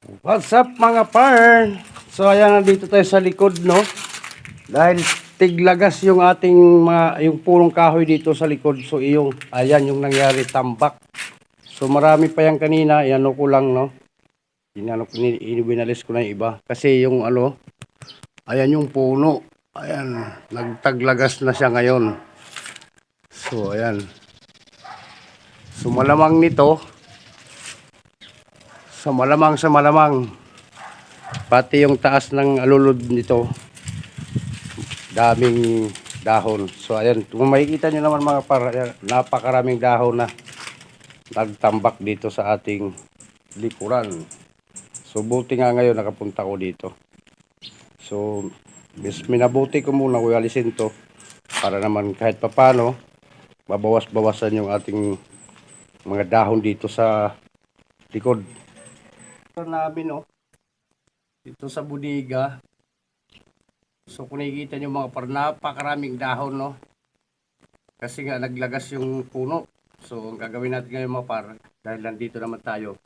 What's up mga par? So ayan, nandito tayo sa likod, no? Dahil tiglagas yung ating yung purong kahoy dito sa likod. So ayan yung nangyari, tambak. So marami pa yan kanina, iano ko lang, no? Binalis ko na yung iba. Kasi yung ayan yung puno. Ayan, nagtaglagas na siya ngayon. So ayan. So malamang nito, sa malamang pati yung taas ng alulod nito daming dahon. So ayan, kung makikita nyo naman mga par, napakaraming dahon na nagtambak dito sa ating likuran. So buti nga ngayon nakapunta ko dito. So minabuti ko muna kung alisin to para naman kahit papano mabawas-bawasan yung ating mga dahon dito sa likod namin, no? Dito sa budiga. So kung nakikita nyo mga par, napakaraming dahon, no? Kasi nga naglagas yung puno. So ang gagawin natin ngayon mga par, dahil nandito naman tayo,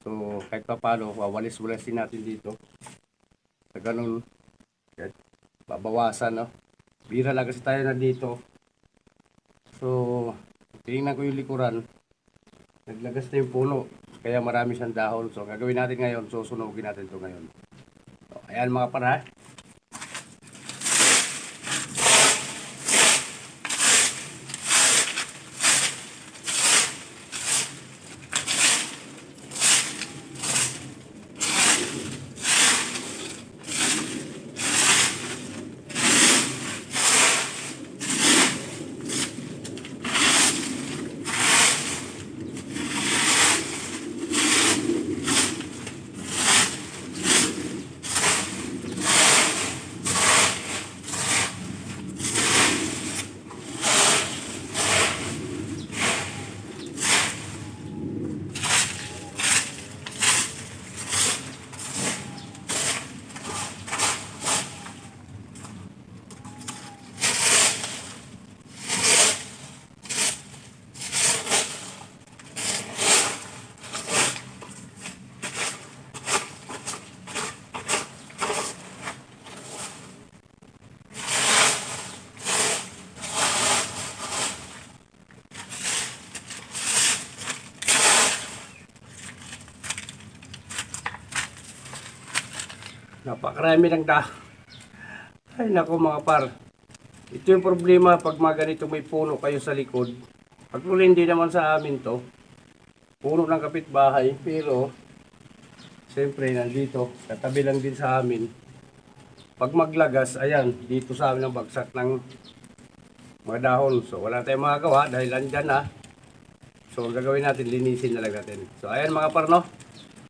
so kahit pa paano wawalis-walisin natin dito sa ganun, babawasan, no? Bira lang kasi tayo nandito. So tingnan ko yung likuran, naglagas na yung puno, kaya marami siyang dahon. So ang gagawin natin ngayon, susunugin natin ito ngayon. So, ayan mga par, ha? Napakarami ng dahon. Ay nako mga par, ito yung problema pag mga ganito may puno kayo sa likod. Actually hindi naman sa amin to, puno ng kapitbahay, pero siyempre nandito, katabi lang din sa amin. Pag maglagas, ayan, dito sa amin ang bagsak ng mga dahon. So wala tayong magagawa dahil andyan na. So gagawin natin, linisin na lang natin. So ayan mga par, no?